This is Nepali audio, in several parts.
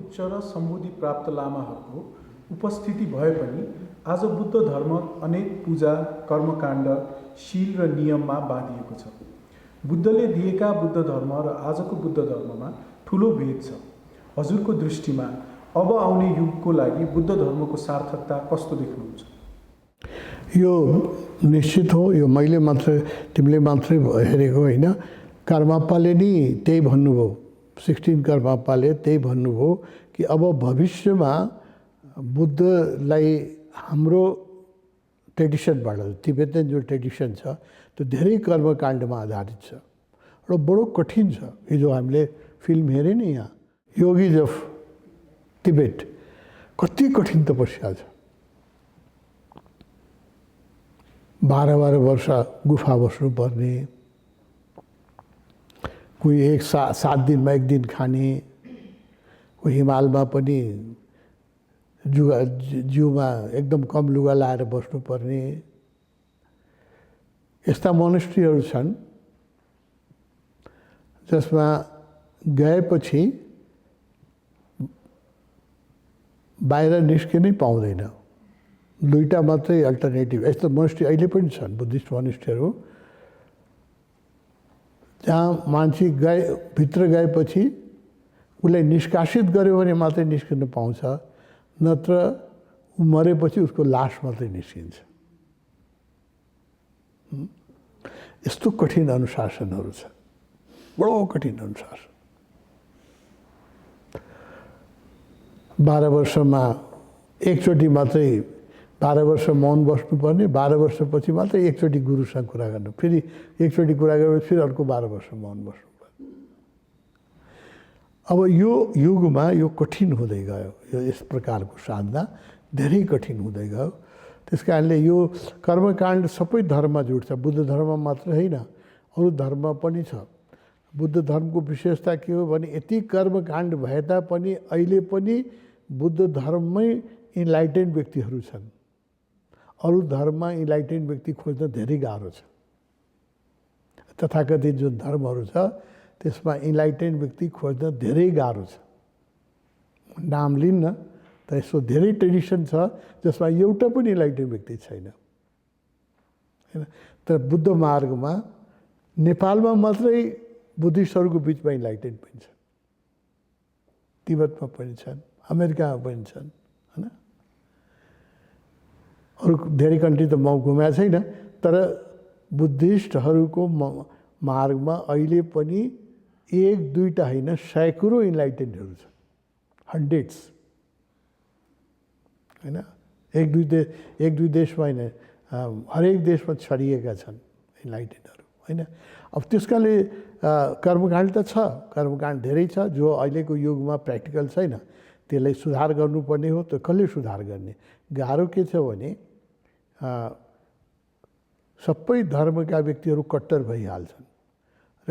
उच्च र सम्बोधि प्राप्त लामाहरूको उपस्थिति भए पनि आज बुद्ध धर्म अनेक पूजा, कर्मकाण्ड, शील र नियममा बाँधिएको छ। बुद्धले दिएका बुद्ध धर्म र आजको बुद्ध धर्ममा ठुलो भेद छ। हजुरको दृष्टिमा अब आउने युगको लागि बुद्ध धर्मको सार्थकता कस्तो देख्नुहुन्छ? यो निश्चित हो, यो मैले मात्र तिमीले मात्रै हेरेको होइन। कर्मापाले नि त्यही भन्नुभयो, 16 कर्मापाले त्यही भन्नुभयो कि अब भविष्यमा बुद्धलाई हाम्रो ट्रेडिसनबाट, तिब्बतन जो ट्रेडिसन छ त्यो धेरै कर्मकाण्डमा आधारित छ र बडो कठिन छ। हिजो हामीले फिल्म हेऱ्यो नि, यहाँ योगिज अफ तिब्बत, कति कठिन तपस्या छ। 12 वर्ष गुफा बस्नुपर्ने, कोही 7 दिनमा 1 दिन खाने, कोही हिमालमा पनि जिउमा एकदम कम लुगा लाएर बस्नुपर्ने, यस्ता मोनेस्ट्रीहरू छन् जसमा गएपछि बाहिर निस्किनै पाउँदैन। 2टा मात्रै अल्टरनेटिभ। यस्तो मोनेस्ट्री अहिले पनि छन्, बुद्धिस्ट मोनेस्ट्रीहरू, जहाँ मान्छे भित्र गएपछि उसलाई निष्कासित गर्यो भने मात्रै निस्किन पाउँछ, नत्र ऊ मरेपछि उसको लास मात्रै निस्किन्छ। यस्तो कठिन अनुशासनहरू छ, बडो कठिन अनुशासन। 12 वर्षमा एकचोटि मात्रै 12 वर्ष मौन बस्नुपर्ने, 12 वर्षपछि मात्रै एकचोटि गुरुसँग कुरा गर्नु, फेरि एकचोटि कुरा गरेपछि फेरि अर्को 12 वर्ष मौन बस्नुपर्ने। अब यो युगमा यो कठिन हुँदै गयो, यो यस प्रकारको साधना धेरै कठिन हुँदै गयो। त्यस कारणले यो कर्मकाण्ड सबै धर्ममा जुट्छ, बुद्ध धर्म मात्र होइन, अरू धर्म पनि छ। बुद्ध धर्मको विशेषता के हो भने यति कर्मकाण्ड भए तापनि अहिले पनि बुद्ध धर्ममै इन्लाइटेन्ड व्यक्तिहरू छन्। अरू धर्ममा इन्लाइटेन्ड व्यक्ति खोज्न धेरै गाह्रो छ। तथाकथित जुन धर्महरू छ त्यसमा इन्लाइटेन्ड व्यक्ति खोज्न धेरै गाह्रो छ। नाम लिन्न, तर यसो धेरै ट्रेडिसन छ जसमा एउटा पनि इन्लाइटेन्ड व्यक्ति छैन, हैन। तर बुद्ध मार्गमा नेपालमा मात्रै बुद्धिस्टहरूको बिचमा इन्लाइटेन्ड पनि छन्, तिब्बतमा पनि छन्, अमेरिकामा पनि छन्, हैन। अरू धेरै कन्ट्री त म घुमेको छैन, तर बुद्धिस्टहरूको मार्गमा अहिले पनि 1-2टा होइन, सैकौँ इन्लाइटेन्डहरू छन्, हन्ड्रेड्स, हैन। एक दुई देशमा होइन, हरेक देशमा छरिएका छन् इन्लाइटेन्डहरू, हैन। अब त्यस कारणले कर्मकाण्ड त छ, कर्मकाण्ड धेरै छ जो अहिलेको युगमा प्र्याक्टिकल छैन। त्यसलाई सुधार गर्नुपर्ने हो। त कसले सुधार गर्ने? गाह्रो के छ भने सबै धर्मका व्यक्तिहरू कट्टर भइहाल्छन् र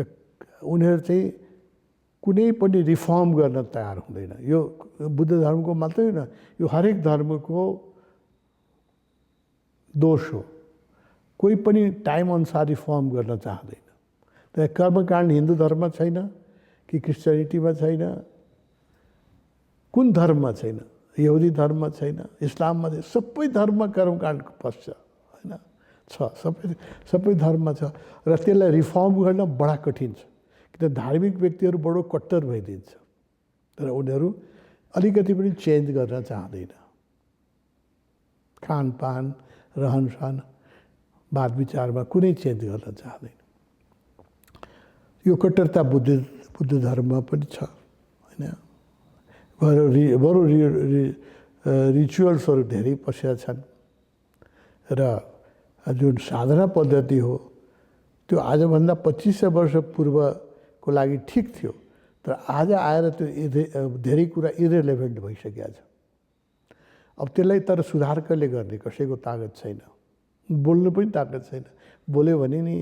उनीहरू चाहिँ कुनै पनि रिफर्म गर्न तयार हुँदैन। यो बुद्ध धर्मको मात्रै होइन, यो हरेक धर्मको दोष हो। कोही पनि टाइम अनुसार रिफर्म गर्न चाहँदैन। तर कर्मकाण्ड हिन्दू धर्ममा छैन कि क्रिस्चियनिटीमा छैन, कुन धर्ममा छैन? यहुदी धर्ममा छैन, इस्लाममा छैन, सबै धर्ममा कर्मकाण्ड पस्छ, होइन, छ, सबै धर्ममा छ। र त्यसलाई रिफर्म गर्न बडा कठिन छ, किन धार्मिक व्यक्तिहरू बडो कट्टर भइदिन्छ, तर उनीहरू अलिकति पनि चेन्ज गर्न चाहँदैन। खानपान, रहनसहन, बात विचारमा कुनै चेन्ज गर्न चाहँदैन। यो कट्टरता बुद्ध धर्ममा पनि छ, होइन। बरु रिचुअल्सहरू धेरै पसेका छन् र जुन साधना पद्धति हो त्यो आजभन्दा 2500 वर्ष पूर्वको लागि ठिक थियो, तर आज आएर त्यो धेरै कुरा इरेलेभेन्ट भइसकेको छ। अब त्यसलाई तर सुधार कसले गर्ने? कसैको तागत छैन, बोल्नु पनि तागत छैन। बोल्यो भने नि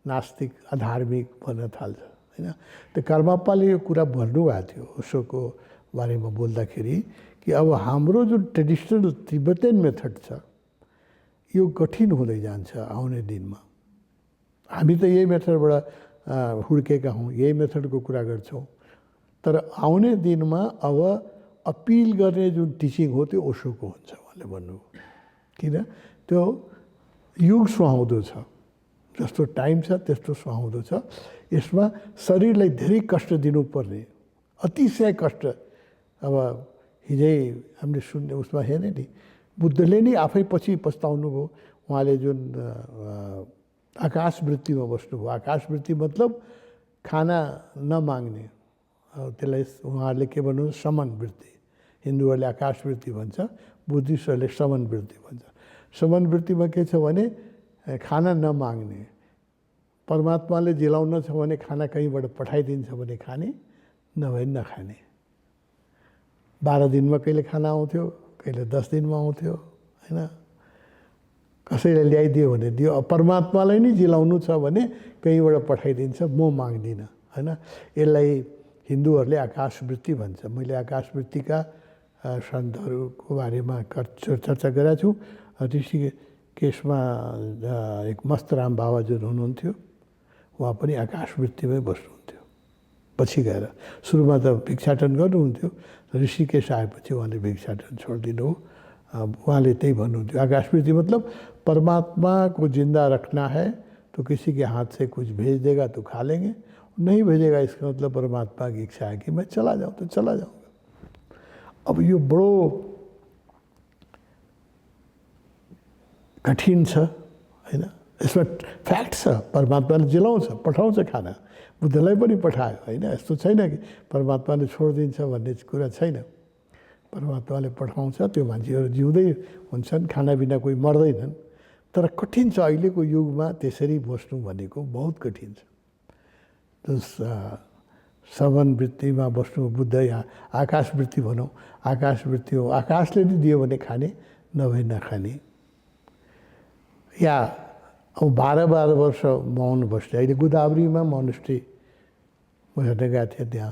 नास्तिक, अधार्मिक भन्न थाल्छ, होइन। त्यो कर्मापाले यो कुरा भन्नुभएको थियो उसोको बारेमा बोल्दाखेरि कि अब हाम्रो जुन ट्रेडिसनल तिब्बतन मेथड छ यो कठिन हुँदै जान्छ आउने दिनमा। हामी त यही मेथडबाट हुर्केका हौँ, यही मेथडको कुरा गर्छौँ। तर आउने दिनमा अब अपिल गर्ने जुन टिचिङ हो त्यो ओशोको हुन्छ उहाँले भन्नुभयो। किन? त्यो युग सुहाउँदो छ, जस्तो टाइम छ त्यस्तो सुहाउँदो छ। यसमा शरीरलाई धेरै कष्ट दिनुपर्ने, अतिशय कष्ट। अब हिजै हामीले सुन्ने उसमा हेर्ने नि, बुद्धले नै आफै पछि पछताउनु भयो। उहाँले जुन आकाशवृत्तिमा बस्नुभयो, आकाशवृत्ति मतलब खाना नमाग्ने, त्यसलाई उहाँहरूले के भन्नुहुन्छ समन वृत्ति। हिन्दूहरूले आकाशवृत्ति भन्छ, बुद्धिस्टहरूले समन वृत्ति भन्छ। समन वृत्तिमा के छ भने खाना नमाग्ने, परमात्माले जिलाउन छ भने खाना कहीँबाट पठाइदिन्छ भने खाने, नभए नखाने। 12 दिनमा कहिले खाना आउँथ्यो, कहिले 10 दिनमा आउँथ्यो, होइन? कसैले ल्याइदियो भने दियो। परमात्मालाई नै जिलाउनु छ भने कहीँबाट पठाइदिन्छ, म माग्दिनँ, होइन? यसलाई हिन्दूहरूले आकाशवृत्ति भन्छ। मैले आकाशवृत्तिका सन्तहरूको बारेमा चर्चा गरेको छु। ऋषिकेशमा एक मस्तराम बाबा जुन हुनुहुन्थ्यो, उहाँ पनि आकाशवृत्तिमै बस्नुहुन्थ्यो। पछि गएर सुरुमा त भिक्षाटन गर्नुहुन्थ्यो, ऋषिकेश आएपछि उहाँले भिक्षाटन छोडिदिनु हो। उहाँले त्यही भन्नुहुन्थ्यो, आकाशवृत्ति मतलब परमात्मा को जिंदा रखना है तो किसी के हाथ से कुछ भेज देगा तो खा लेंगे, नहीं भेजेगा इसका मतलब परमात्मा की इच्छा है कि मैं चला जाऊँ तो चला जाऊँगा। अब यो बडो कठिन छ, होइन? यसमा फ्याक्ट छ, परमात्माले जिलाउँछ, पठाउँछ खाना। बुद्धलाई पनि पठायो, होइन? यस्तो छैन कि परमात्माले छोडिदिन्छ भन्ने कुरा छैन। परमात्माले पठाउँछ, त्यो मान्छेहरू जिउँदै हुन्छन्, खाना बिना कोही मर्दैनन्। तर कठिन छ अहिलेको युगमा त्यसरी बस्नु भनेको, बहुत कठिन छ। समन वृत्तिमा बस्नु, बुद्ध या आकाशवृत्ति भनौँ, आकाशवृत्ति हो। आकाशले नै दियो भने खाने, नभए नखाने। या अब 12 वर्ष मौन बस्ने। अहिले गोदावरीमा मोनेस्ट्री म हेर्न गएको थिएँ, त्यहाँ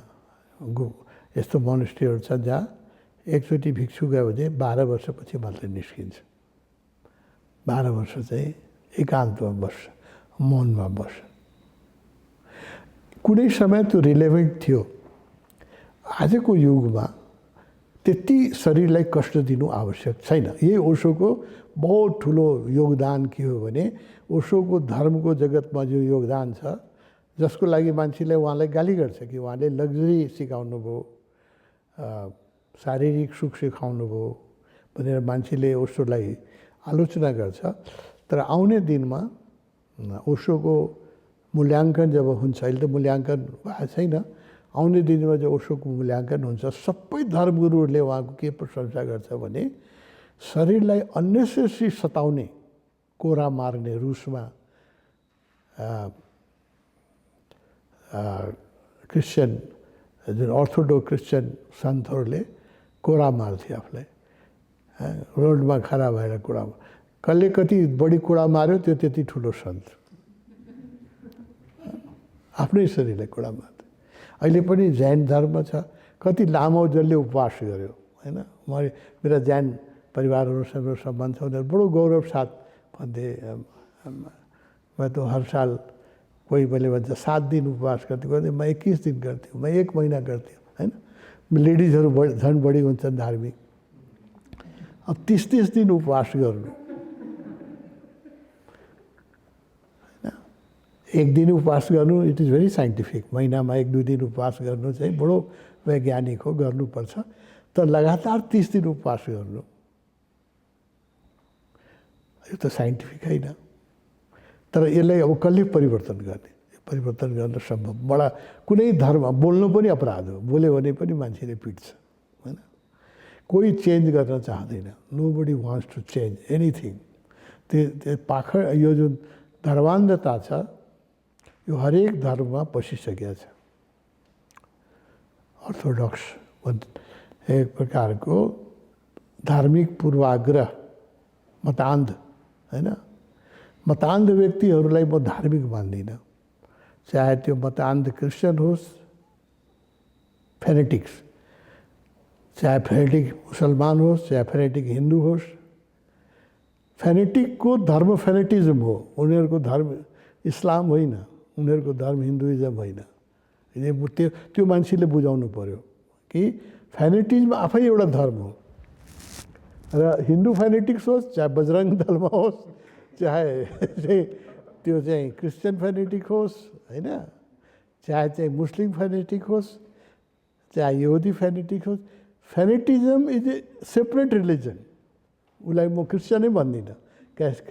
यस्तो मोनेस्ट्रीहरू छ जहाँ एकचोटि भिक्षु गयो भने 12 वर्षपछि मात्रै निस्किन्छ। 12 वर्ष चाहिँ एकान्तमा बस्छ, मौनमा बस्छ। कुनै समय त्यो रिलेभेन्ट थियो। आजको युगमा त्यति शरीरलाई कष्ट दिनु आवश्यक छैन। यही ओशोको बहुत ठुलो योगदान के हो भने, ओशोको धर्मको जगतमा जो योगदान छ, जसको लागि मान्छेले उहाँलाई गाली गर्छ कि उहाँले लग्जरी सिकाउनु भयो, शारीरिक सुख सिकाउनु भयो भनेर मान्छेले ओशोलाई आलोचना गर्छ। तर आउने दिनमा ओशोको मूल्याङ्कन जब हुन्छ, अहिले त मूल्याङ्कन भएको छैन, आउने दिनमा जो ओशोको मूल्याङ्कन हुन्छ, सबै धर्मगुरुहरूले उहाँको के प्रशंसा गर्छ भने शरीरलाई अननेसेसरी सताउने, कोरा मार्ने, रुसमा क्रिस्चियन जुन अर्थोडक्स क्रिस्चियन सन्तहरूले कोरा मार्थे आफूलाई, रोडमा खडा भएर कुरा, कसले कति बढी कुरा मार्यो त्यो त्यति ठुलो सन्त, आफ्नै शरीरलाई कुरा मार्थे। अहिले पनि जैन धर्म छ, कति लामो जसले उपवास गर्यो, होइन? मेरा जैन परिवारहरूसँग सम्बन्ध छ, उनीहरू बडो गौरव साथ भन्थे, मैं तो हर साल कोही मैले भन्छ 7 दिन उपवास गर्थेँ, मैं 21 दिन गर्थेँ, मैं 1 महिना गर्थेँ, होइन? लेडिजहरू झन् बढी हुन्छन् धार्मिक। अब 30 दिन उपवास गर्नु, होइन? 1 दिन उपवास गर्नु इट इज भेरी साइन्टिफिक। महिनामा 1-2 दिन उपवास गर्नु चाहिँ बडो वैज्ञानिक हो, गर्नुपर्छ। तर लगातार 30 दिन उपवास गर्नु यो त साइन्टिफिक होइन। तर यसलाई अब कसले परिवर्तन गर्ने? परिवर्तन गर्न सम्भव बडा कुनै धर्म बोल्नु पनि अपराध हो, बोल्यो भने पनि मान्छेले पिट्छ, होइन? कोही चेन्ज गर्न चाहँदैन। Nobody wants to change anything. त्यो पाखर यो जुन धर्मान्धता छ यो हरेक धर्ममा पसिसकेको छ। अर्थोडक्स एक प्रकारको धार्मिक पूर्वाग्रह, मतान्ध, होइन? मतान्ध व्यक्तिहरूलाई म धार्मिक मान्दिनँ। चाहे त्यो मतान्ध क्रिस्चियन होस्, फेनेटिक्स, चाहे फेनेटिक मुसलमान होस्, चाहे फेनेटिक हिन्दू होस्। फेनेटिकको धर्म फेनेटिज्म हो, उनीहरूको धर्म इस्लाम होइन, उनीहरूको धर्म हिन्दुइज्म होइन, त्यो मान्छेले बुझाउनु पर्यो कि फ्यानेटिज्म आफै एउटा धर्म हो र हिन्दू फ्यानेटिक्स होस् चाहे बजरङ्ग दलमा होस् चाहे त्यो चाहिँ क्रिस्चियन फ्यानेटिक होस् होइन, चाहे चाहिँ मुस्लिम फ्यानेटिक होस् चाहे यहुदी फ्यानेटिक होस्, फ्यानेटिजम इज ए सेपरेट रिलिजन। उसलाई म क्रिस्चियनै भन्दिनँ,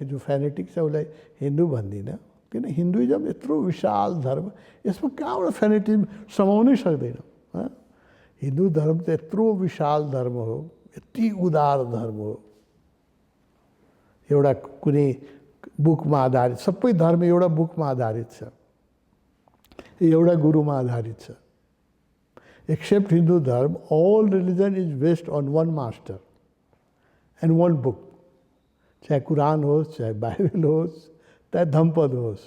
जो फ्यानेटिक छ उसलाई हिन्दू भन्दिनँ, किन हिन्दुइजम यत्रो विशाल धर्म, यसमा कहाँबाट फ्यानेटिजम समाउनै सक्दैन। हिन्दू धर्म त यत्रो विशाल धर्म हो, यति उदार धर्म हो, एउटा कुनै बुकमा आधारित, सबै धर्म एउटा बुकमा आधारित छ, एउटा गुरुमा आधारित छ। एक्सेप्ट हिन्दू धर्म, all religion is based on one master and one book, चाहे कुरान होस्, चाहे बाइबल होस्, चाहे धम्पद होस्।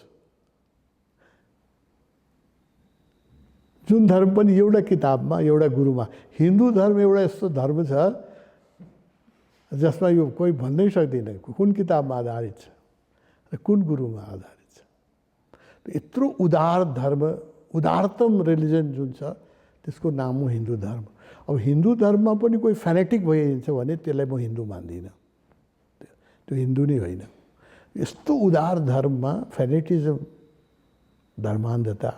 जुन धर्म पनि एउटा किताबमा, एउटा गुरुमा। हिन्दू धर्म एउटा यस्तो धर्म छ जसमा यो कोही भन्नै सक्दैन कुन किताबमा आधारित छ र कुन गुरुमा आधारित छ। यत्रो उदार धर्म, उदारतम रिलिजन जुन छ त्यसको नाम हो हिन्दू धर्म। अब हिन्दू धर्ममा पनि कोही फ्यानेटिक भइदिन्छ भने त्यसलाई म हिन्दू मान्दिनँ, त्यो हिन्दू नै होइन। यस्तो उदार धर्ममा फ्यानेटिजम, धर्मान्धता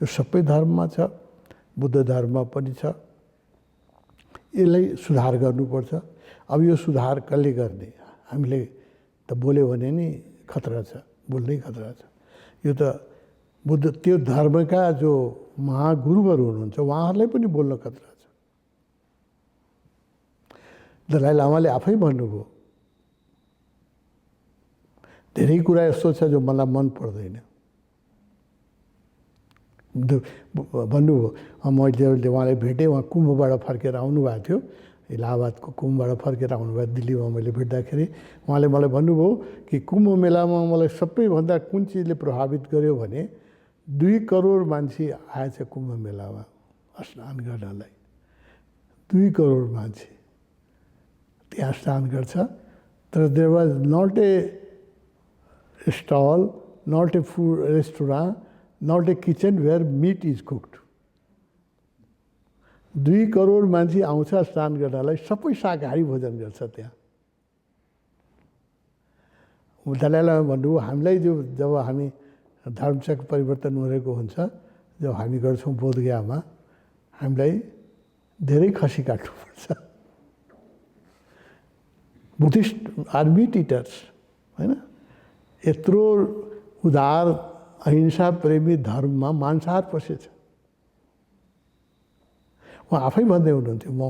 यो सबै धर्ममा छ, बुद्ध धर्ममा पनि छ। यसलाई सुधार गर्नुपर्छ। अब यो सुधार कसले गर्ने? हामीले त बोल्यो भने नि खतरा छ, बोल्नै खतरा छ। यो त बुद्ध, त्यो धर्मका जो महागुरुहरू हुनुहुन्छ उहाँहरूलाई पनि बोल्न खतरा छ। दलाई लामाले आफै भन्नुभयो, धेरै कुरा यस्तो छ जो मलाई मन पर्दैन। भन्नुभयो, मैले उहाँलाई भेटेँ, उहाँ कुम्भबाट फर्केर आउनुभएको थियो, इलाहाबादको कुम्भबाट फर्केर आउनुभयो। दिल्लीमा मैले भेट्दाखेरि उहाँले मलाई भन्नुभयो कि कुम्भ मेलामा मलाई सबैभन्दा कुन चिजले प्रभावित गर्यो भने 2 करोड मान्छे आएछ कुम्भ मेलामा स्नान गर्नलाई। 2 करोड मान्छे त्यहाँ स्नान गर्छ, तर there was not a stall, not a food restaurant, not a kitchen where meat is cooked. 2 crore मान्छे आउँछ स्नान गर्नलाई, सबै शाकाहारी भोजन गर्छ त्यहाँ। दलाई लामा भन्नुभयो, हामीलाई जब हामी धर्मचक्र परिवर्तन गरेको हुन्छ, जब हामी गर्छौँ बोधगयामा, हामीलाई धेरै खसी काट्नुपर्छ। बुद्धिस्ट आर मिट इटर्स होइन। यत्रो उदार अहिंसा प्रेमी धर्ममा मांसाहार पसेछ। उहाँ आफै भन्दै हुनुहुन्थ्यो, म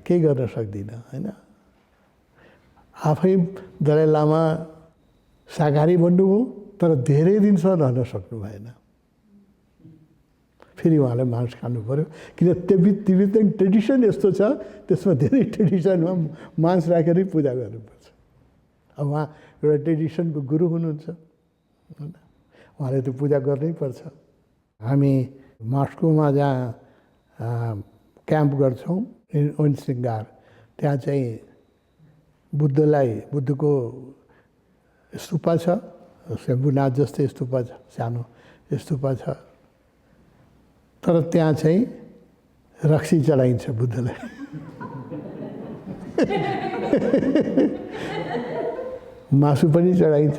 केही गर्न सक्दिनँ होइन। आफै दलाई लामा शाकाहारी बन्नुभयो, तर धेरै दिनसम्म रहन सक्नु भएन। फेरि उहाँले मांस खानु पऱ्यो, किन तिब्बतन ट्रेडिसन यस्तो छ, त्यसमा धेरै ट्रेडिसनमा मांस राखेरै पूजा गर्नुपर्छ। अब उहाँ एउटा ट्रेडिसनको गुरु हुनुहुन्छ होइन, उहाँले त्यो पूजा गर्नै पर्छ। हामी मास्कोमा जहाँ क्याम्प गर्छौँ ओनसिङ्गार, त्यहाँ चाहिँ बुद्धको स्तूपा छ, शम्भुनाथ जस्तै स्तूपा छ, सानो स्तूपा छ, तर त्यहाँ चाहिँ रक्सी चढाइन्छ बुद्धलाई। मासु पनि चढाइन्छ,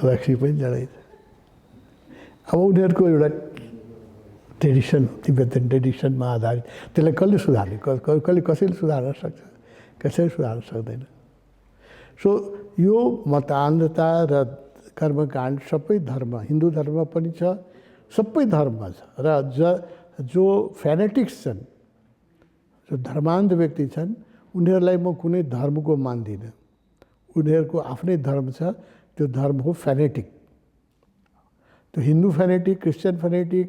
रक्सी पनि चढाइन्छ। अब उनीहरूको एउटा ट्रेडिसन, तिब्बतन ट्रेडिसनमा आधारित, त्यसलाई कसले सुधार्ने? कसैले सुधार्न सक्छ? कसैले सुधार्न सक्दैन। सो यो मतान्धता र कर्मकाण्ड सबै धर्म, हिन्दू धर्ममा पनि छ, सबै धर्ममा छ। र जो फ्यानेटिक्स छन्, जो धर्मान्ध व्यक्ति छन्, उनीहरूलाई म कुनै धर्मको मान्दिनँ। उनीहरूको आफ्नै धर्म छ, त्यो धर्म हो फ्यानेटिक। त्यो Hindu fanatic, Christian fanatic,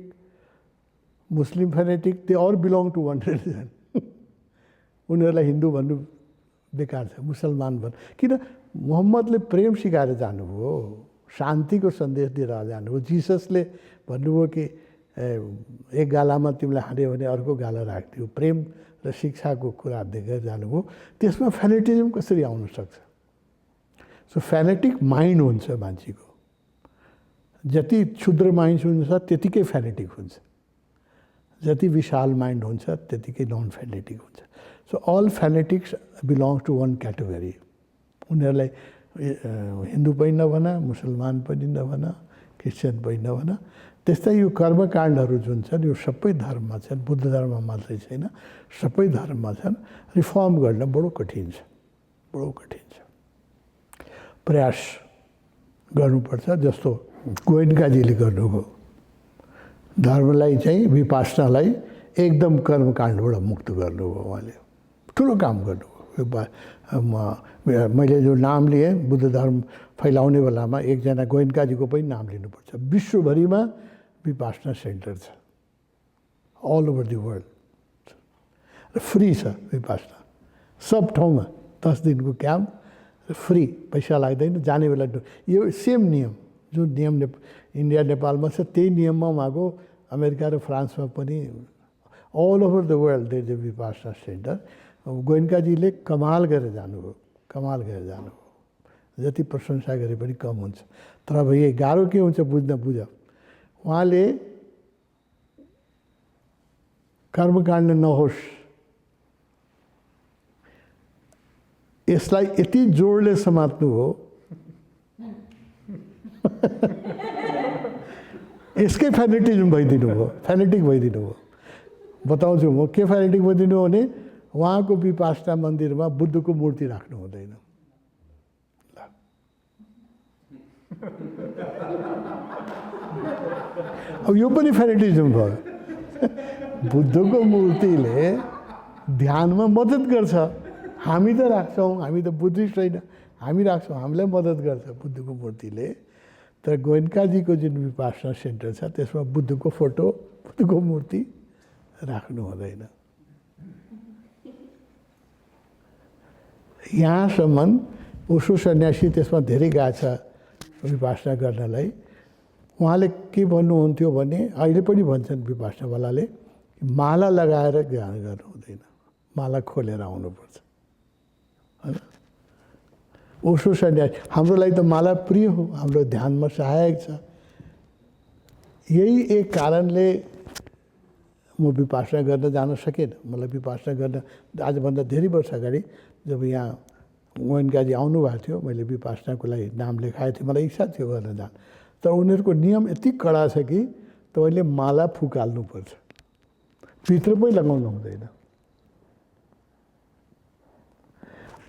Muslim fanatic, they all belong to one religion. उनीहरूलाई हिन्दू भन्नु बेकार छ, मुसलमान भन्नु। किन? मोहम्मदले प्रेम सिकाएर जानुभयो, शान्तिको सन्देश दिएर जानुभयो। जिससले भन्नुभयो कि एक गालामा तिमीलाई हान्यो भने अर्को गाला राखिदियो, प्रेम र शिक्षाको कुरा देखेर जानुभयो। त्यसमा फ्यानेटिजम कसरी आउन सक्छ? सो फ्यानेटिक माइन्ड हुन्छ मान्छेको, जति क्षुद्र माइन्ड हुन्छ त्यतिकै फ्यानेटिक हुन्छ, जति विशाल माइन्ड हुन्छ त्यतिकै नन फ्यानेटिक हुन्छ। So all fanatics belongs to one category. उनीहरूलाई हिन्दू पनि नभन, मुसलमान पनि नभन, क्रिस्चियन पनि नभन। त्यस्तै यो कर्मकाण्डहरू जुन छन् यो सबै धर्ममा छन्, बुद्ध धर्ममा मात्रै छैन, सबै धर्ममा छन्। रिफर्म गर्न बडो कठिन छ, बडो कठिन छ। प्रयास गर्नुपर्छ, जस्तो गोयनकाजीले गर्नुभयो। धर्मलाई चाहिँ विपासनालाई एकदम कर्मकाण्डबाट मुक्त गर्नुभयो उहाँले, ठुलो काम गर्नुभयो। मैले जो नाम लिएँ बुद्ध धर्म फैलाउने बेलामा एकजना गोयनकाजीको पनि नाम लिनुपर्छ। विश्वभरिमा विपासना सेन्टर छ, अल ओभर दि वर्ल्ड, र फ्री छ विपासना। सब ठाउँमा 10 दिनको क्याम्प फ्री, पैसा लाग्दैन। जाने बेला यो सेम नियम जुन नियम इन्डिया नेपालमा छ त्यही नियममा उहाँको अमेरिका र फ्रान्समा पनि all over the world there is a vipassana centre. गोयनकाजीले कमाल गरेर जानुभयो, कमाल गरेर जानुभयो। जति प्रशंसा गरे पनि कम हुन्छ। तर अब यही गाह्रो के हुन्छ बुझ्न, बुझ उहाँले कर्मकाण्ड नहोस् यसलाई यति जोडले समात्नु हो, यसकै फ्यानेटिजम भइदिनु हो, फ्यानेटिक भइदिनु हो। बताउँछु म के फ्यानेटिक भइदिनु हो भने उहाँको विपासना मन्दिरमा बुद्धको मूर्ति राख्नु हुँदैन। अब यो पनि फ्यानेटिजम भयो। बुद्धको मूर्तिले ध्यानमा मद्दत गर्छ। हामी त राख्छौँ, हामी त बुद्धिस्ट होइन, हामी राख्छौँ, हामीलाई मद्दत गर्छ बुद्धको मूर्तिले। तर गोयनकाजीको जुन विपासना सेन्टर छ त्यसमा बुद्धको फोटो, बुद्धको मूर्ति राख्नु हुँदैन। यहाँसम्म ओशो सन्यासी त्यसमा धेरै गएको छ विपासना गर्नलाई। उहाँले के भन्नुहुन्थ्यो भने, अहिले पनि भन्छन् विपासनावालाले, माला लगाएर ध्यान गर्नु हुँदैन, माला खोलेर आउनुपर्छ, होइन। ओशो सन्यासी, हाम्रो लागि त माला प्रिय हो, हाम्रो ध्यानमा सहायक छ। यही एक कारणले म विपासना गर्न जान सकेन। मलाई विपासना गर्न आजभन्दा धेरै वर्ष अगाडि जब यहाँ गोयनकाजी आउनुभएको थियो, मैले विपासनाको लागि नाम लेखाएको थिएँ, मलाई इच्छा थियो गर्न जान। तर उनीहरूको नियम यति कडा छ कि तपाईँले माला फुकाल्नुपर्छ, भित्र पनि लगाउनु हुँदैन।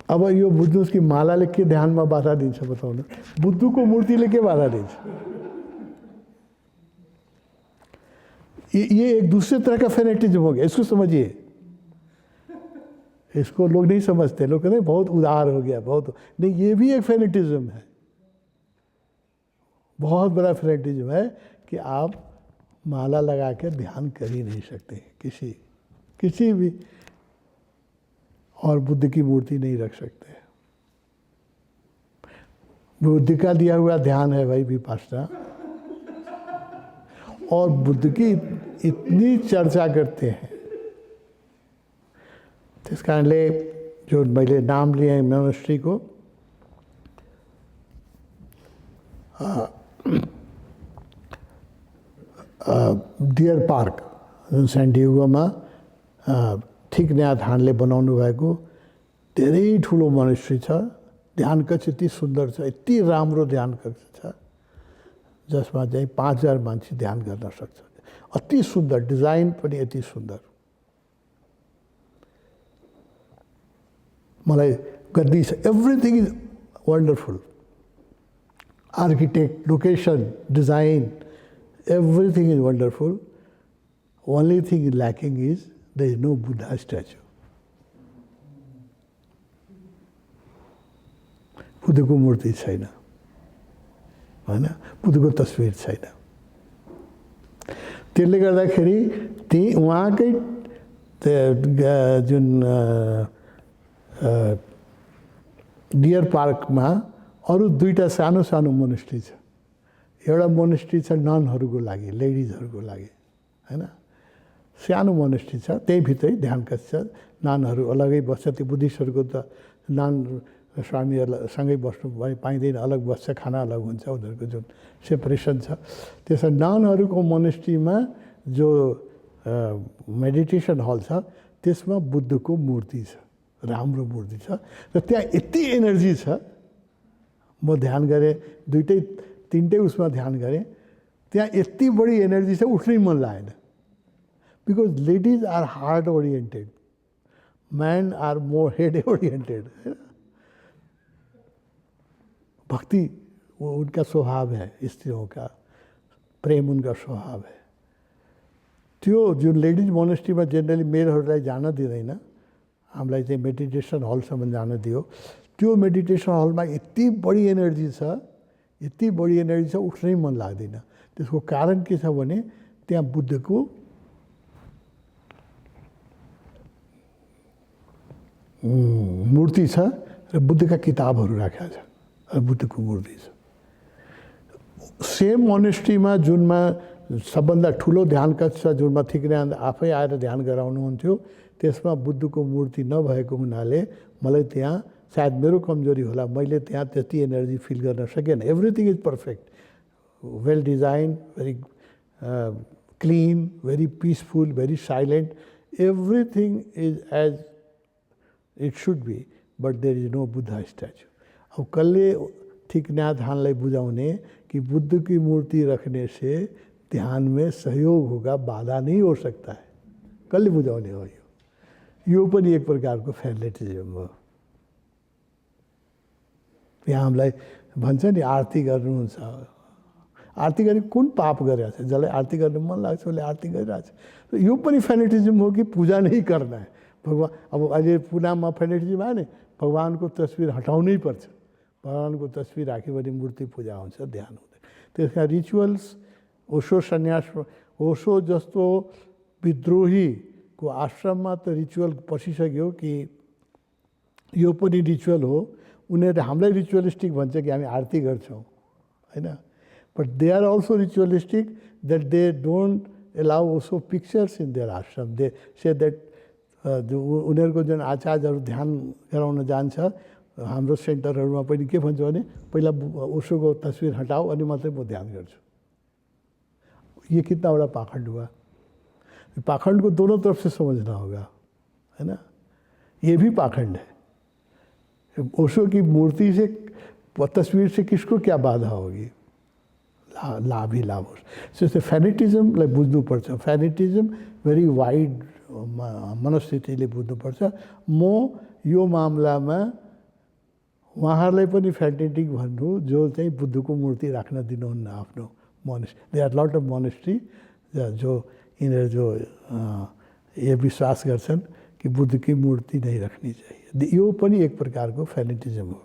अब यो बुझ्नुहोस् कि मालाले के ध्यानमा बाधा दिन्छ बताउनु, बुद्धको मूर्तिले के बाधा दिन्छ। ये एक दूसरे तरह का फेनेटिज्म हो गया, इसको समझिए। इसको लोग नहीं समझते, लोग कहते हैं बहुत उदार हो गया, बहुत नहीं, ये भी एक फेनेटिज्म है, बहुत बड़ा फेनेटिज्म है कि आप माला लगा के ध्यान कर ही नहीं सकते किसी भी, और बुद्ध की मूर्ति नहीं रख सकते। बुद्ध का दिया हुआ ध्यान है भाई विपासना, और बुद्ध की इतनी चर्चा करते हैं। त्यस कारणले जो मैले नाम लिए मोनेस्ट्री को डियर पार्क जुन सेन्टिगोमा ठिक नयाँ ध्यानले बनाउनु भएको धेरै ठुलो मोनेस्ट्री छ। ध्यान कक्ष यति सुन्दर छ, यति राम्रो ध्यान कक्ष छ जसमा चाहिँ 5000 मान्छे ध्यान गर्न सक्छ। अति सुन्दर डिजाइन पनि यति सुन्दर। मलाई गद्दी छ, everything is wonderful. Architect, location, design, everything is wonderful. Only thing lacking is there is no Buddha statue. बुद्धको मूर्ति छैन, हैन, बुद्धको तस्बिर छैन। त्यसले गर्दाखेरि ती उहाँकै जुन डियर पार्कमा अरू दुईटा सानो सानो मोनेस्ट्री छ। एउटा मोनेस्ट्री छ ननहरूको लागि, लेडिजहरूको लागि, हैन, सानो मोनेस्ट्री छ, त्यही भित्रै ध्यान कक्ष छ। नानहरू अलगै बस्छ, त्यो बुद्धिस्टहरूको त नान स्वामीहरूसँगै बस्नु पाइँदैन, अलग बस्छ, खाना अलग हुन्छ, उनीहरूको जुन सेपरेसन छ। त्यसमा ननहरूको मोनेस्ट्रीमा जो मेडिटेसन हल छ त्यसमा बुद्धको मूर्ति छ, राम्रो मूर्ति छ र त्यहाँ यति एनर्जी छ। म ध्यान गरेँ, तिनटै उसमा ध्यान गरेँ, त्यहाँ यति बढी एनर्जी छ उठ्नै मन लागेन। Because ladies are heart oriented, man are more head oriented. भक्ति वो उनका स्वभाव है, स्त्रियों का प्रेम उनका स्वभाव है। त्यो जुन लेडिज मोनेस्ट्रीमा जेनरली मेलहरूलाई जान दिँदैन, हामीलाई चाहिँ मेडिटेसन हलसम्म जान दियो। त्यो मेडिटेसन हलमा यति बढी एनर्जी छ, यति बढी एनर्जी छ, उठ्नै मन लाग्दैन। त्यसको कारण के छ भने त्यहाँ बुद्धको मूर्ति छ र बुद्धका किताबहरू राखेका छ र बुद्धको मूर्ति छ। सेम मोनेस्ट्रीमा जुनमा सबभन्दा ठुलो ध्यान कक्ष छ, जुनमा ठिकरान आफै आएर ध्यान गराउनुहुन्थ्यो, त्यसमा बुद्धको मूर्ति नभएको हुनाले मलाई त्यहाँ सायद मेरो कमजोरी होला, मैले त्यहाँ त्यति एनर्जी फिल गर्न सकेन। Everything is perfect, well design, very clean, very peaceful, very silent, everything is as it should be, but there is no Buddha statue. अब कसले ठिकनाथ खानलाई बुझाउने कि बुद्ध की मूर्ति रखने से ध्यान में सहयोग होगा, बाधा नहीं हो सकता है, कसले बुझाउने हो? यो पनि एक प्रकारको फेर्लेटिजम हो। यहाँ हामीलाई भन्छ नि आरती गर्नुहुन्छ, आरती गर्ने कुन पाप गरेको छ? जसलाई आरती गर्न मन लाग्छ उसले आरती गरिरहेछ। यो पनि फेनेटिजम हो कि पूजा नहीं करना है भगवान? अब अहिले पुनामा फेनेटिजम आयो नि, भगवानको तस्बिर हटाउनै पर्छ। भगवानको तस्बिर राख्यो भने मूर्ति पूजा हुन्छ, ध्यान हुँदैन। त्यसका रिचुअल्स, ओशो सन्यास, ओशो जस्तो विद्रोहीको आश्रममा त रिचुअल पसिसक्यो कि यो पनि रिचुअल हो। उनीहरूले हामीलाई रिचुअलिस्टिक भन्छ कि हामी आरती गर्छौँ, होइन? But they are also ritualistic that they don't allow Osho pictures in their ashram. They say that उनीहरूको जुन आचार्यहरू ध्यान गराउन जान्छ हाम्रो सेन्टरहरूमा पनि के भन्छ भने पहिला ओशोको तस्वीर हटाओ अनि मात्रै म ध्यान गर्छु। ये कितना बड़ा पाखंड हुआ? पाखंड को दोनों तरफ से समझना होगा, है ना? ये भी पाखंड है। ओशो की मूर्ति से, तस्वीर से किसको क्या बाधा होगी? लाभ ही लाभ हो। सो फेनेटिजमलाई बुझ्नुपर्छ। फेनेटिजम भेरी वाइड मनस्थितिले बुझ्नुपर्छ। म यो मामलामा उहाँहरूलाई पनि फेनेटिक भन्नु जो चाहिँ बुद्धको मूर्ति राख्न दिनुहुन्न आफ्नो monastery. They are lot of monastery जो यिनीहरू जो ये विश्वास गर्छन् कि बुद्ध की मूर्ति नहीं रखनी चाहिए। यो पनि एक प्रकारको फेनेटिजम हो।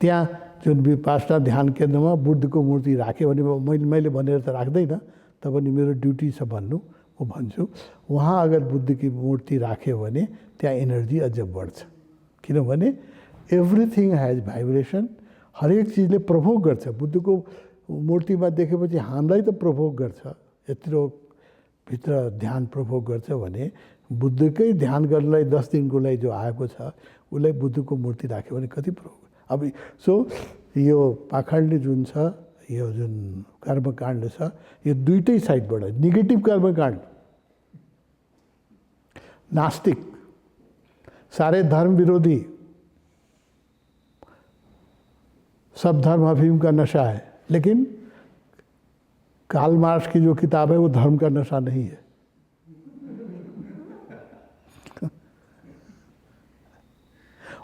त्यहाँ जुन विपासना ध्यान केन्द्रमा बुद्धको मूर्ति राख्यो भने मैले भनेर त राख्दैन, तपनि मेरो ड्युटी छ भन्नु, म भन्छु। वहाँ अगर बुद्ध की मूर्ति राख्यो भने त्यहाँ एनर्जी अझ बढ्छ। किनभने एभ्रिथिङ हेज भाइब्रेसन। हरेक चिजले प्रभोग गर्छ। बुद्धको मूर्तिमा देखेपछि हामीलाई त प्रभोग गर्छ, यत्रो भित्र ध्यान प्रभोग गर्छ भने बुद्धकै ध्यान गर्नलाई 10 दिनको लागि जो आएको छ उसलाई बुद्धको मूर्ति राख्यो भने कति प्रभोग। अब सो यो पाखण्ड जुन छ, यो जुन कर्मकाण्ड छ, यो दुईटै साइडबाट नेगेटिभ कर्मकाण्ड, नास्तिक, सारे धर्म विरोधी, सब धर्म अफीम का नशा है। लेकिन कार्ल मार्क्स की जो किताब है वो धर्म का नशा नहीं है।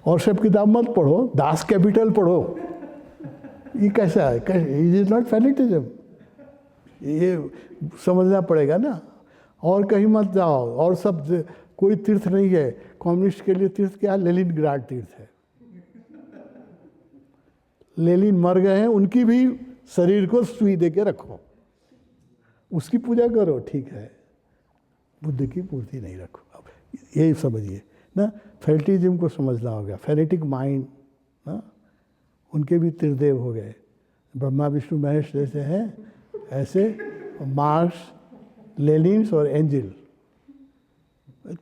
और सब किताब मत पढ़ो, दास कैपिटल पढ़ो। ये कैसा है? इट इज नॉट फेनेटिज्म, ये समझना पड़ेगा ना। और कहीं मत जाओ, और सब कोई तीर्थ नहीं है। कम्युनिस्ट के लिए तीर्थ क्या? लेनिनग्राड तीर्थ है। लेनिन मर गए हैं, उनकी भी शरीर को सुई दे के रखो, उसकी पूजा करो, ठीक है। बुद्ध की मूर्ति नहीं रखो। अब यही समझिए ना, फेनेटिज्म को समझना होगा। फेनेटिक माइंड ना, उनके भी त्रिदेव हो गए, ब्रह्मा विष्णु महेश जैसे हैं, ऐसे मार्क्स, लेनिन्स और एंजल,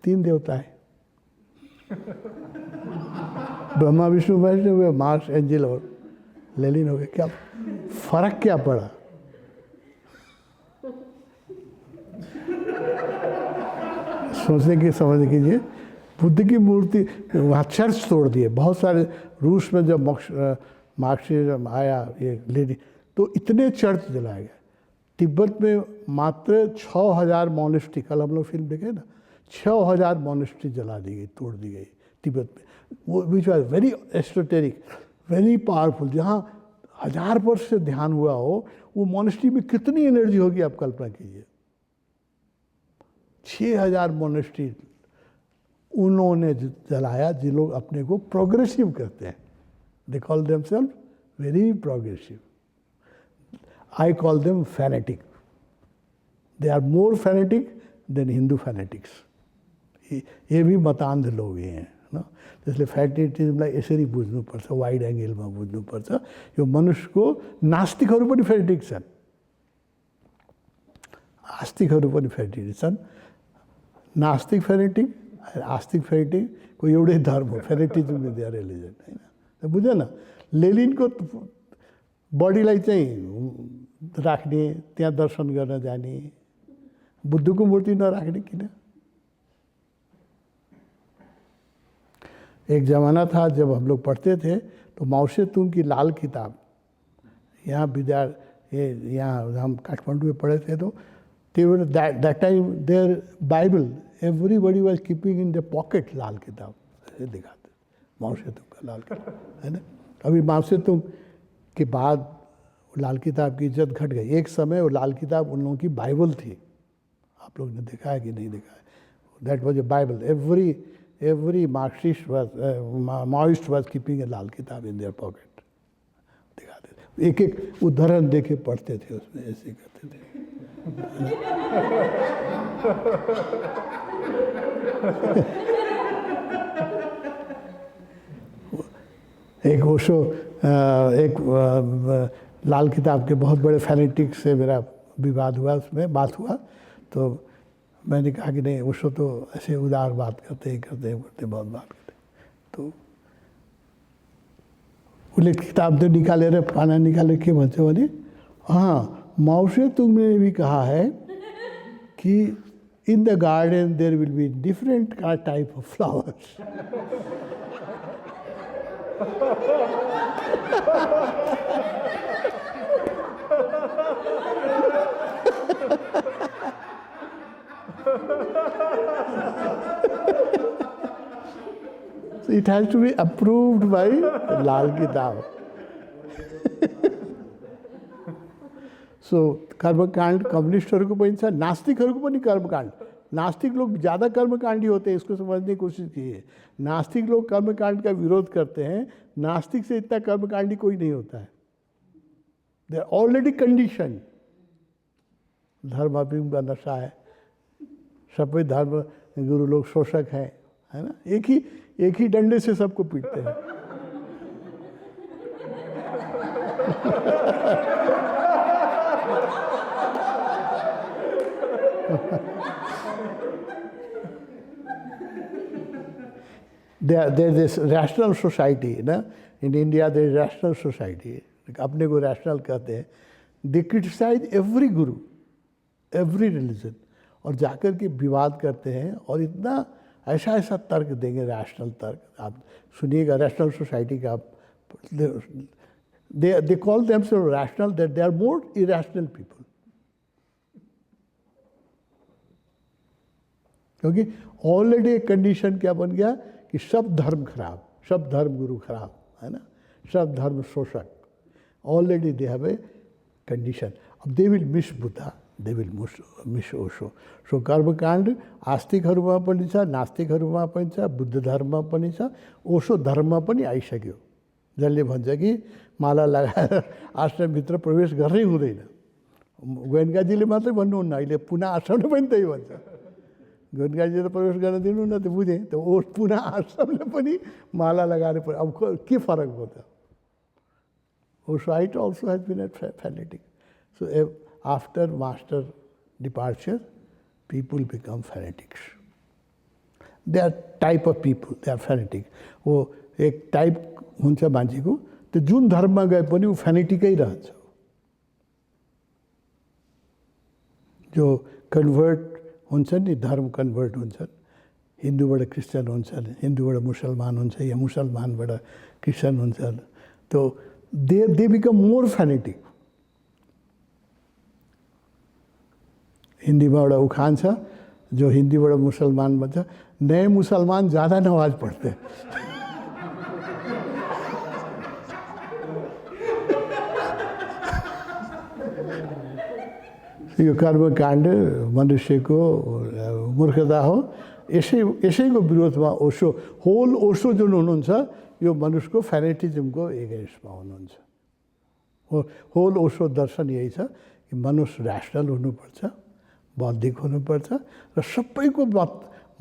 3 देवता है। ब्रह्मा विष्णु महेश ने हुए, मार्क्स एंजल और लेनिन हो गए। क्या फर्क क्या पड़ा? सोचने की समझ कीजिए, बुद्ध की मूर्ति वहाँ चर्च तोड़ दिए। बहुत सारे रूस में जब मार्क्सिज्म आया ये लेडी, तो इतने चर्च जलाए गए। तिब्बत में मात्र 6000 मॉनेस्ट्री, कल हम लोग फिल्म देखे ना, 6000 मॉनेस्ट्री जला दी गई, तोड़ दी गई तिब्बत में। वो which was very esoteric, very powerful. जहाँ 1000 वर्ष से ध्यान हुआ हो, वो मॉनेस्ट्री में कितनी एनर्जी होगी आप कल्पना कीजिए। 6000 मॉनेस्ट्री उन्होंने जलाया, जिन लोग अपने को प्रोग्रेसिव कहते हैं। They call themselves very progressive. I call them fanatic. They are more fanatic than Hindu fanatics. ये भी मतान्ध लोग हैं ना, त्यसले फेनेटिज्मलाई यसरी बुझ्नुपर्छ, वाइड एङ्गलमा बुझ्नुपर्छ। यो मनुष्यको नास्तिकहरू पनि फेनेटिक छन्, आस्तिकहरू पनि फेनेटिक छन्। नास्तिक फेनेटिक आस्तिक फेनेटिकको एउटै धर्म हो, फेनेटिज्म इज देयर रिलिजन, होइन? बुझ्यो न? लेनिनको बडीलाई चाहिँ राख्ने, त्यहाँ दर्शन गर्न जाने, बुद्धको मूर्ति नराख्ने किन? एक ज़माना था जब हम लोग पढ़ते थे तो माओ से तुंग की लाल किताब यहाँ यहाँ हम काठमांडू में पढ़े थे, तो that time there Bible everybody was keeping in the pocket लाल किताब, ऐसे दिखाते माओ से तुंग का लाल किताब, है ना? अभी माओ से तुंग के बाद लाल किताब की इज्जत घट गई। एक समय वो लाल किताब उन लोगों की बाइबल थी। आप लोग ने देखा है कि नहीं देखा है? That was a Bible. Every Marxist was Maoist was keeping a लाल किताब इन देयर पॉकेट। दिखाते थे, एक एक उदाहरण देके पढ़ते थे उसमें, ऐसे करते थे। एक ओशो, एक लाल किताब के बहुत बड़े फैनेटिक से मेरा विवाद हुआ, उसमें बात हुआ, तो मैंने कहा कि नहीं, ओशो तो ऐसे उदार बात करते बहुत बात करते। तो उसले किताब तो निकालेर पाना निकालेर के भन्छ भने, हाँ, माओ से तुमने भी कहा है कि in the garden there will be different type of flowers. So it has to be approved by Lal Kitab. So कर्मकांड कम्युनिस्टहरूको पनि छ, नास्तिकहरूको पनि कर्मकांड। नास्तिक लोग ज़्यादा कर्मकांडी होते हैं, इसको समझने की कोशिश कीजिए। नास्तिक लोग कर्मकांड का विरोध करते हैं, नास्तिक से इतना कर्मकांडी कोई नहीं होता है। They are already condition. धर्म अभिम का नशा है, सभी धर्म गुरु लोग शोषक हैं, है ना? एक ही डंडे से सबको पीटते हैं। There is rational society, ना? In India there is rational society. अपने को rational कहते हैं। They criticize every guru, every religion, और जाकर के विवाद करते हैं, और इतना ऐसा तर्क देंगे, रैशनल तर्क। आप सुनिएगा रैशनल सोसाइटी का। They call themselves rational, that they are more irrational people. क्योंकि ऑलरेडी एक कंडीशन क्या बन गया कि सब धर्म खराब, सब धर्म गुरु खराब, है ना? सब धर्म शोषक। Already they have a condition. अब they will miss Buddha, they will miss Osho. So कर्मकाण्ड आस्तिकहरूमा पनि छ, नास्तिकहरूमा पनि छ, बुद्ध धर्ममा पनि छ, ओशो धर्ममा पनि आइसक्यो। जसले भन्छ कि माला लगाएर आश्रमभित्र प्रवेश गर्नै हुँदैन। गोयनकाजीले मात्रै भन्नुहुन्न, अहिले पुनः आश्रमले पनि त्यही भन्छ। गोयनकाजीले प्रवेश गर्न दिनु न, त बुझेँ। त पुनः आश्रमले पनि माला लगाएर, अब के फरक भयो त? Oshoite also has been a fanatic. So after master departure, people become fanatics. They are type of people, they are fanatic. वो एक टाइप हुन्छ मान्छेको, त्यो जुन धर्ममा गए पनि ऊ फ्यानेटिकै रहन्छ। जो कन्भर्ट हुन्छ नि, धर्म कन्भर्ट हुन्छन्, हिन्दूबाट क्रिस्चियन हुन्छन्, हिन्दूबाट मुसलमान हुन्छ या मुसलमानबाट क्रिस्चियन हुन्छन्, तो दे बिकम मोर फ्यानेटिक। हिंदीमा एउटा उखान छ, जो हिंदीबाट मुसलमान भन्छ, नए मुसलमान ज़्यादा नमाज पढ़ते। यो कर्मकाण्ड मनुष्यको मूर्खता हो। यसैको विरोधमा ओशो, होल ओशो जुन हुनुहुन्छ यो मनुष्यको फ्यानेटिजमको एगेन्स्टमा हुनुहुन्छ। होल ओशो दर्शन यही छ कि मनुष्य ऱ्यासनल हुनुपर्छ, बौद्धिक हुनुपर्छ र सबैको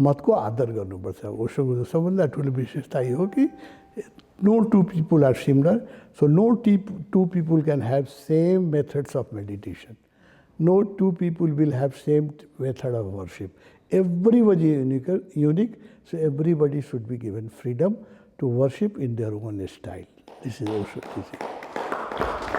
मतको आदर गर्नुपर्छ। ओशोको सबभन्दा ठुलो विशेषता यो हो कि no two people are similar, so no two people can have same methods of meditation, no two people will have same method of worship. Everybody is unique, so everybody should be given freedom to worship in their own style. This is also easy.